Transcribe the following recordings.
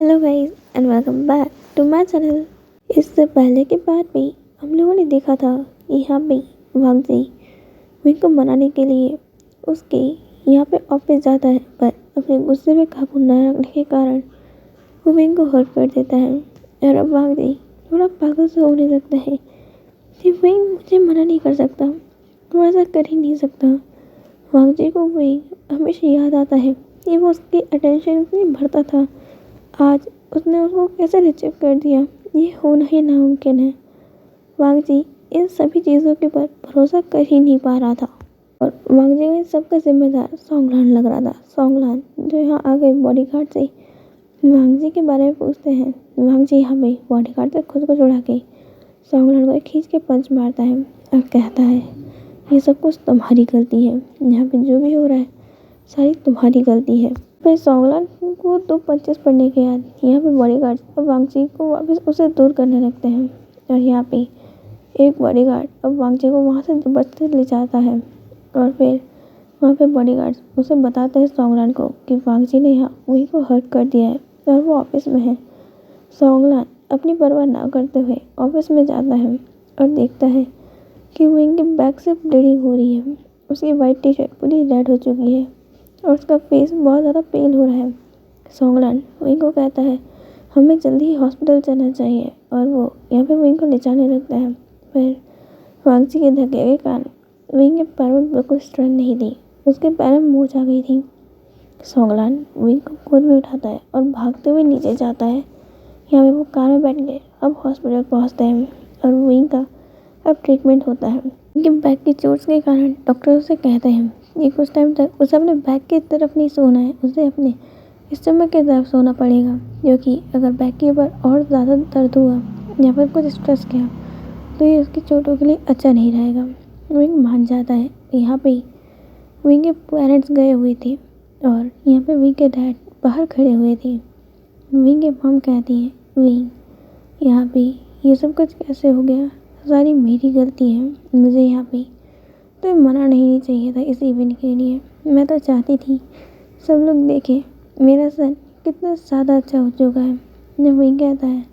Hello guys and welcome back to my channel. इससे पहले के पार्ट में हम लोगों ने देखा था यहाँ पे वांगजी विंग को मनाने के लिए उसके यहाँ पे ऑफिस जाता है, पर अपने गुस्से में काबू न रखने के कारण वो विंग को हर्ट कर देता है। और अब वांगजी थोड़ा पागल सा होने लगता है कि विंग मुझे मना नहीं कर सकता, वो ऐसा कर ही नहीं सकता। वांगजी को विंग हमेशा याद आता है कि वो उसकी अटेंशन में भरता था। आज उसने उसको कैसे रिजेक्ट कर दिया, ये होना ही नामुमकिन है। वांगजी इन सभी चीज़ों के ऊपर भरोसा कर ही नहीं पा रहा था और वांगजी में सबका जिम्मेदार सोंगलान लग रहा था। सोंगलान जो यहाँ आ गए बॉडीगार्ड से वांगजी के बारे में पूछते हैं। वांगजी यहाँ पे बॉडीगार्ड से खुद को छुड़ा के सोंगलान को खींच के पंच मारता है और कहता है ये सब कुछ तुम्हारी गलती है, यहाँ पे जो भी हो रहा है सारी तुम्हारी गलती है। फिर सोंगलान को 2 पंचेस पड़ने के बाद यहाँ पे बॉडीगार्ड अब वांगजी को वापस उसे दूर करने लगते हैं और यहाँ पे एक बॉडीगार्ड अब वांगजी को वहाँ से जबरदस्ती ले जाता है और फिर वहाँ पे बॉडीगार्ड उसे बताते हैं सोंगलान को कि वांगजी ने यहाँ वही को हर्ट कर दिया है और वो ऑफिस में है। सोंगलान अपनी परवाह ना करते हुए ऑफिस में जाता है और देखता है कि विंग के बैक से ब्लीडिंग हो रही है। उसकी वाइट टी शर्ट पूरी रेड हो चुकी है और उसका फेस बहुत ज़्यादा पेल हो रहा है। सोंगलान विंग को कहता है हमें जल्दी ही हॉस्पिटल जाना चाहिए और वो यहाँ पे विंग को ले जाने लगता है। फिर वांगजी के धक्के के कारण विंग के पैर में बिल्कुल स्ट्रेंथ नहीं थी, उसके पैर में मोच आ गई थी। सोंगलान विंग को खुद में उठाता है और भागते हुए नीचे जाता है। यहाँ पे वो कार में बैठ गए अब हॉस्पिटल पहुँचते हैं और विंग का अब ट्रीटमेंट होता है। उनके बैक की चोट के कारण डॉक्टर उसे कहते हैं कि कुछ टाइम तक उसे अपने बैक की तरफ नहीं सोना है, उसे अपने स्टमक की तरफ सोना पड़ेगा, क्योंकि अगर बैक के ऊपर और ज़्यादा दर्द हुआ या फिर कुछ स्ट्रेस किया तो ये उसकी चोटों के लिए अच्छा नहीं रहेगा। विंग मान जाता है। यहाँ पे विंग के पेरेंट्स गए हुए थे और यहाँ पे विंग के डैड बाहर खड़े हुए थे। विंग के मॉम कहती है विंग यहाँ पे ये सब कुछ कैसे हो गया, सारी मेरी गलती है, मुझे यहाँ पे तो मना नहीं चाहिए था इस इवेंट के लिए। मैं तो चाहती थी सब लोग देखें मेरा सन कितना ज़्यादा अच्छा हो चुका है। जब वही कहता है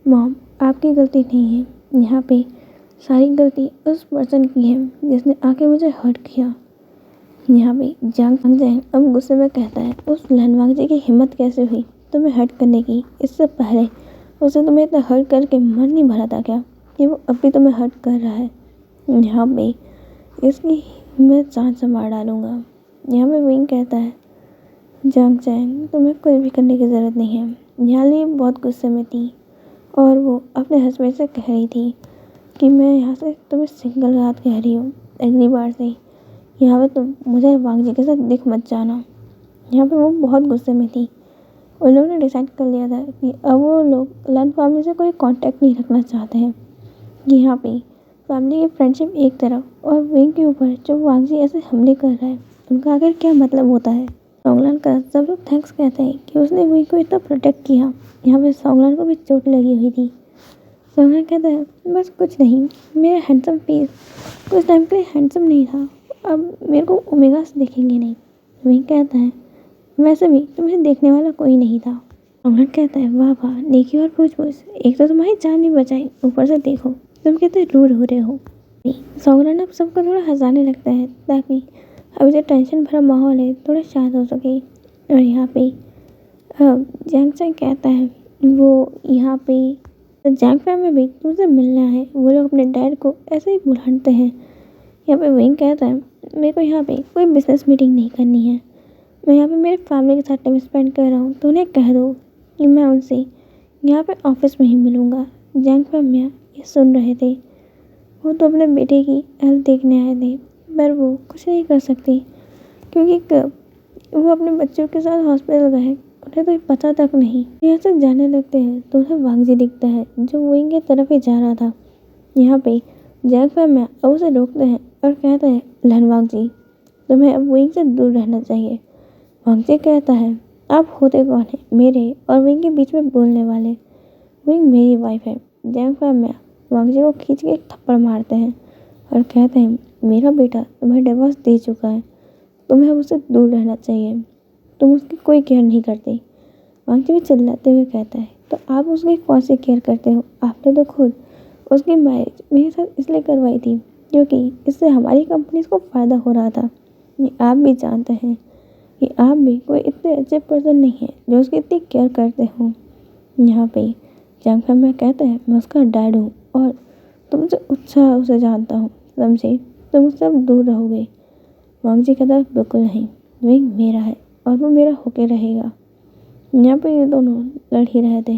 मॉम आपकी गलती नहीं है, यहाँ पे सारी गलती उस पर्सन की है जिसने आके मुझे हर्ट किया। यहाँ पे जांग जैन अब गुस्से में कहता है उस लहनवांगजी की हिम्मत कैसे हुई तुम्हें हर्ट करने की, इससे पहले उसे तुम्हें इतना हर्ट करके मन नहीं भरा था क्या कि वो अभी तुम्हें हर्ट कर रहा है। यहाँ पे इसकी मैं जान से मार डालूँगा। यहाँ पे विंग कहता है जांग चैन तुम्हें कुछ भी करने की ज़रूरत नहीं है। याली बहुत गुस्से में थी और वो अपने हस्बैंड से कह रही थी कि मैं यहाँ से तुम्हें सिंगल रात कह रही हूँ, अगली बार से यहाँ पे तुम मुझे वांगजी के साथ दिख मत जाना। यहाँ पे वो बहुत गुस्से में थी। उन लोगों ने डिसाइड कर लिया था कि अब वो लोग लन फैमिली से कोई कांटेक्ट नहीं रखना चाहते हैं। यहाँ पे फैमिली की फ्रेंडशिप एक तरफ और विंग के ऊपर जो वांगजी ऐसे हमले कर रहा है उनका आखिर क्या मतलब होता है। सोंगलान का सब लोग थैंक्स कहते हैं कि उसने विंग को इतना प्रोटेक्ट किया। यहाँ पे सोंगलान को भी चोट लगी हुई थी। सोंगलान कहता है बस कुछ नहीं, मेरा हैंडसम फेस कुछ टाइम के लिए हैंडसम नहीं था, अब मेरे को ओमेगा से देखेंगे नहीं। विंग कहता है वैसे भी तुम्हें देखने वाला कोई नहीं था। सोंगलान कहता है वाह वाह नेकी और पूछ-पूछ, एक तो तुम्हारी जान नहीं बचाई, ऊपर से देखो तुम कितने रूड हो रहे हो। सोंगलान अब सबको थोड़ा हंसाने लगता है ताकि अभी जो टेंशन भरा माहौल है थोड़ा शांत हो सके। और यहाँ पे जैंग चैन कहता है वो यहाँ पे जैंग फैम में भी तुमसे मिलना है, वो लोग अपने डैड को ऐसे ही बुलाते हैं। यहाँ पे विंग कहता है मेरे को यहाँ पे कोई बिजनेस मीटिंग नहीं करनी है, मैं यहाँ पे मेरे फैमिली के साथ टाइम स्पेंड कर रहा हूँ, तो उन्हें कह दो कि मैं उनसे यहाँ पे ऑफिस में ही मिलूँगा। जैंग फैम में ये सुन रहे थे। वो तो अपने बेटे की हेल्थ देखने आए थे पर वो कुछ नहीं कर सकती क्योंकि वो अपने बच्चों के साथ हॉस्पिटल गए, उन्हें तो पता तक नहीं। यहाँ से जाने लगते हैं तो उन्हें वांगजी दिखता है जो विंग की तरफ ही जा रहा था। यहाँ पे जैंग फैम में अब उसे रोकते हैं और कहते हैं लहन वांगजी तुम्हें अब विंग से दूर रहना चाहिए। वांगजी कहता है आप होते कौन है मेरे और विंग के बीच में बोलने वाले, विंग मेरी वाइफ है। जैंग फैम में वांगजी को खींच के एक थप्पड़ मारते हैं और कहते हैं मेरा बेटा तुम्हें डिवोर्स दे चुका है, तुम्हें उससे दूर रहना चाहिए, तुम उसकी कोई केयर नहीं करते। वांगची भी चिल्लाते हुए कहता है, तो आप उसकी कौन सी केयर करते हो? आपने तो खुद उसकी मैरिज मेरे साथ इसलिए करवाई थी क्योंकि इससे हमारी कंपनी को फ़ायदा हो रहा था। ये आप भी जानते हैं कि आप भी कोई इतने अच्छे पर्सन नहीं है जो उसकी इतनी केयर करते हो। यहाँ पे जंग फैमिली कहता है, मैं उसका डैड हूँ और तुमसे उत्साह उसे जानता हूँ, समझे? तुम उससे अब दूर रहोगे। वांगजी कहता है, बिल्कुल नहीं, विंग मेरा है और वो मेरा होके रहेगा। यहाँ पे ये दोनों लड़ ही रहे थे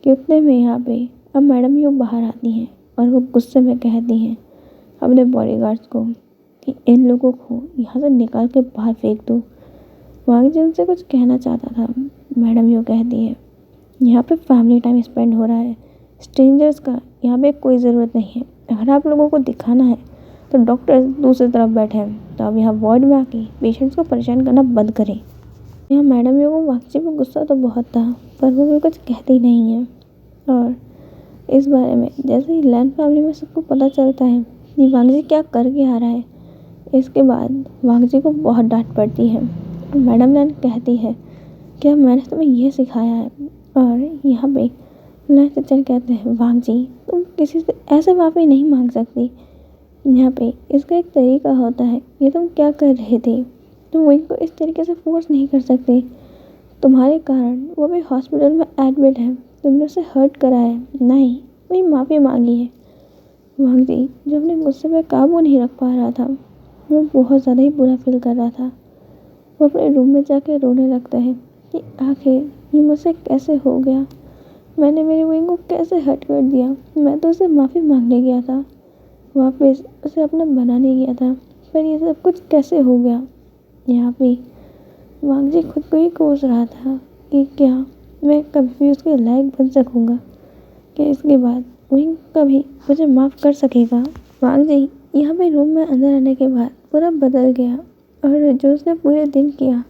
कि उतने में यहाँ पे अब मैडम यू बाहर आती हैं और वो गुस्से में कहती हैं अपने बॉडीगार्ड्स को कि इन लोगों को यहाँ से निकाल के बाहर फेंक दो। वांगजी उनसे कुछ कहना चाहता था, मैडम यू कहती है, यहाँ पे फैमिली टाइम स्पेंड हो रहा है, स्ट्रेंजर्स का यहाँ पे कोई ज़रूरत नहीं है। अगर आप लोगों को दिखाना है तो डॉक्टर दूसरी तरफ बैठे हैं, तो आप यहाँ वार्ड में आके पेशेंट्स को परेशान करना बंद करें। यहाँ मैडम को वांगची पे गुस्सा तो बहुत था, पर वो भी कुछ कहती नहीं है। और इस बारे में जैसे ही लैन फैमिली में सबको पता चलता है कि वांगजी क्या करके आ रहा है, इसके बाद वांगजी को बहुत डांट पड़ती है। और मैडम लैन कहती है, क्या मैंने तुम्हें ये सिखाया है? और यहाँ पे लैन टीचर कहते हैं, वांगजी तुम किसी से ऐसे माफ़ी नहीं मांग सकती। यहाँ पे इसका एक तरीका होता है, ये तुम क्या कर रहे थे? तुम विंग को इस तरीके से फोर्स नहीं कर सकते। तुम्हारे कारण वो भी हॉस्पिटल में एडमिट है, तुमने उसे हर्ट करा है, नहीं वही माफ़ी मांगी है। वांगजी जो अपने गुस्से पे काबू नहीं रख पा रहा था, वो बहुत ज़्यादा ही बुरा फील कर रहा था। वो अपने रूम में जाके रोने लगता है कि आखिर ये मुझसे कैसे हो गया, मैंने मेरे विंग को कैसे हर्ट कर दिया। मैं तो उसे माफ़ी मांगने गया था, वापस उसे अपना बनाने गया था, पर ये सब कुछ कैसे हो गया। यहाँ पे वांगजी खुद को ही कोस रहा था कि क्या मैं कभी भी उसके लायक बन सकूँगा, क्या इसके बाद विंग कभी मुझे माफ़ कर सकेगा। वांगजी यहाँ पे रूम में अंदर आने के बाद पूरा बदल गया और जो उसने पूरे दिन किया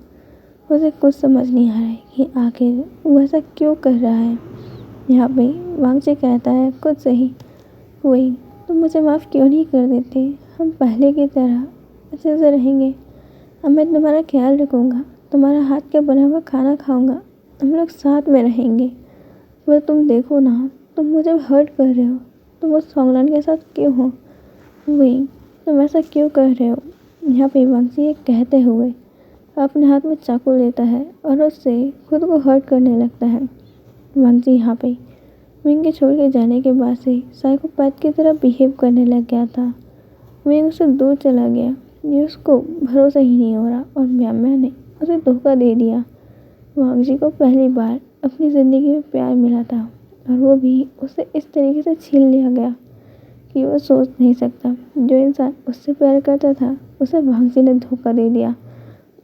उसे कुछ समझ नहीं आ रहा है कि आखिर वो ऐसा क्यों कर रहा है। यहाँ पे वांगजी कहता है खुद से ही, वही तुम मुझे माफ़ क्यों नहीं कर देते, हम पहले की तरह अच्छे से रहेंगे। अब मैं तुम्हारा ख्याल रखूँगा, तुम्हारा हाथ का बना हुआ खाना खाऊँगा, हम लोग साथ में रहेंगे। पर तुम देखो ना, तुम मुझे हर्ट कर रहे हो, तुम उस सोंगलान के साथ क्यों हो, वही तुम ऐसा क्यों कर रहे हो। यहाँ पे वांगजी ये कहते हुए अपने हाथ में चाकू लेता है और उससे खुद को हर्ट करने लगता है। वांगजी यहाँ पे विंग के छोड़ के जाने के बाद से साइकोपैथ की तरह बिहेव करने लग गया था। विंग उससे दूर चला गया, ये उसको भरोसा ही नहीं हो रहा और म्याम्या ने उसे धोखा दे दिया। वांगजी को पहली बार अपनी ज़िंदगी में प्यार मिला था और वो भी उसे इस तरीके से छीन लिया गया कि वो सोच नहीं सकता। जो इंसान उससे प्यार करता था उसे वांगजी ने धोखा दे दिया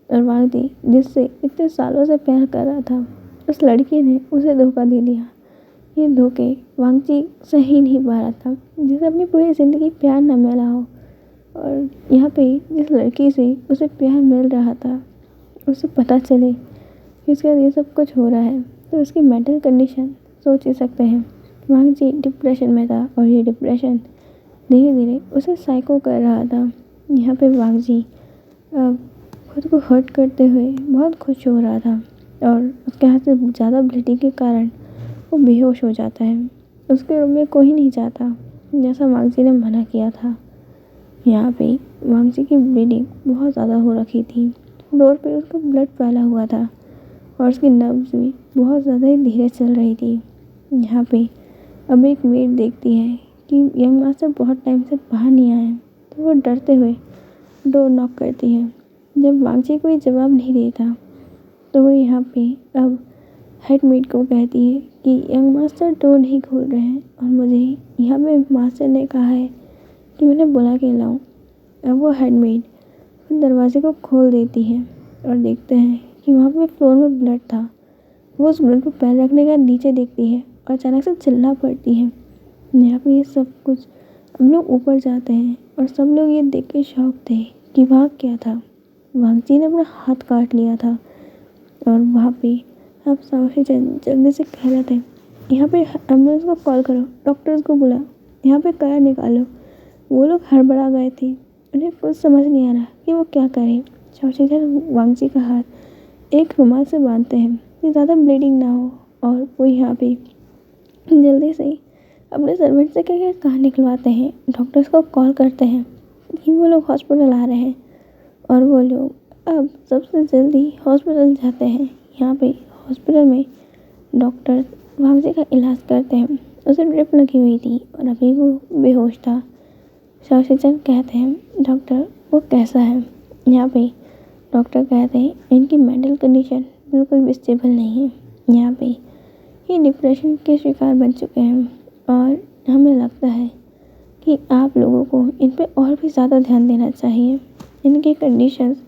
और वांगजी जिससे इतने सालों से प्यार कर रहा था, उस लड़की ने उसे धोखा दे दिया। ये धोखे वांगजी सही नहीं पा रहा था, जिसे अपनी पूरी ज़िंदगी प्यार न मिला हो और यहाँ पे जिस लड़की से उसे प्यार मिल रहा था उसे पता चले कि उसके साथ ये सब कुछ हो रहा है, तो उसकी मेंटल कंडीशन सोच ही सकते हैं। वांगजी डिप्रेशन में था और ये डिप्रेशन धीरे धीरे उसे साइको कर रहा था। यहाँ पे वांगजी खुद को हर्ट करते हुए बहुत खुश हो रहा था और उसके हाथ से ज़्यादा ब्लीडिंग के कारण वो बेहोश हो जाता है। उसके रूम में कोई नहीं जाता, जैसा वांगजी ने मना किया था। यहाँ पे वांगजी की ब्लीडिंग बहुत ज़्यादा हो रखी थी, फ्लोर पे उसका ब्लड फैला हुआ था और उसकी नब्ज़ भी बहुत ज़्यादा ही धीरे चल रही थी। यहाँ पे अब एक मेड देखती है कि यंग मास्टर बहुत टाइम से बाहर नहीं आए, तो वो डरते हुए डोर नॉक करती है। जब वांगजी कोई जवाब नहीं देता तो वो यहाँ पे अब हेड मेड को कहती है कि यंग मास्टर डोर नहीं खोल रहे हैं और मुझे यहाँ पे मास्टर ने कहा है कि मैंने बुला के लाऊं। अब वो हेडमेड दरवाजे को खोल देती है और देखते हैं कि वहाँ पे फ्लोर में ब्लड था। वो उस ब्लड पर पैर रखने का नीचे देखती है और अचानक से चिल्ला पड़ती है। यहाँ पे ये सब कुछ हम लोग ऊपर जाते हैं और सब लोग ये देख के शॉक थे कि वहाँ क्या था। वांगजी ने अपना हाथ काट लिया था और वहाँ पे अब सावशी जल्दी से कह रहे थे, यहाँ पे एम्बुलेंस को कॉल करो, डॉक्टर्स को बुला, यहाँ पे कार निकालो। वो लोग हड़बड़ा गए थे, उन्हें कुछ समझ नहीं आ रहा कि वो क्या करें। सावशी वांगजी का हाथ एक रुमाल से बांधते हैं कि ज़्यादा ब्लीडिंग ना हो। और वो यहाँ पे जल्दी से अपने सर्वेंट से कह कहाँ निकलवाते हैं, डॉक्टर्स को कॉल करते हैं कि वो लोग हॉस्पिटल आ रहे हैं। और वो लोग अब सबसे जल्दी हॉस्पिटल जाते हैं। यहाँ पे हॉस्पिटल में डॉक्टर वांगजी का इलाज करते हैं। उसे ड्रिप लगी हुई थी और अभी वो बेहोश था। शाओ कहते हैं, डॉक्टर वो कैसा है? यहाँ पे डॉक्टर कहते हैं इनकी मेंटल कंडीशन बिल्कुल भी स्टेबल नहीं है। यहाँ पे ये डिप्रेशन के शिकार बन चुके हैं और हमें लगता है कि आप लोगों को इन पे और भी ज़्यादा ध्यान देना चाहिए। इनकी कंडीशंस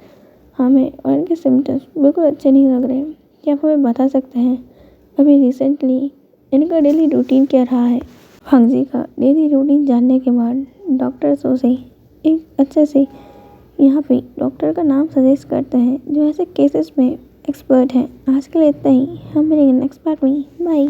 हमें और इनके सिम्टम्स बिल्कुल अच्छे नहीं लग रहे। क्या आप हमें बता सकते हैं अभी रिसेंटली इनका डेली रूटीन क्या रहा है? वांगजी का डेली रूटीन जानने के बाद डॉक्टर्स उसे एक अच्छे से यहाँ पे डॉक्टर का नाम सजेस्ट करते हैं जो ऐसे केसेस में एक्सपर्ट हैं। आज के लिए इतना ही, हम मिलेंगे नेक्स्ट पार्ट में। बाय।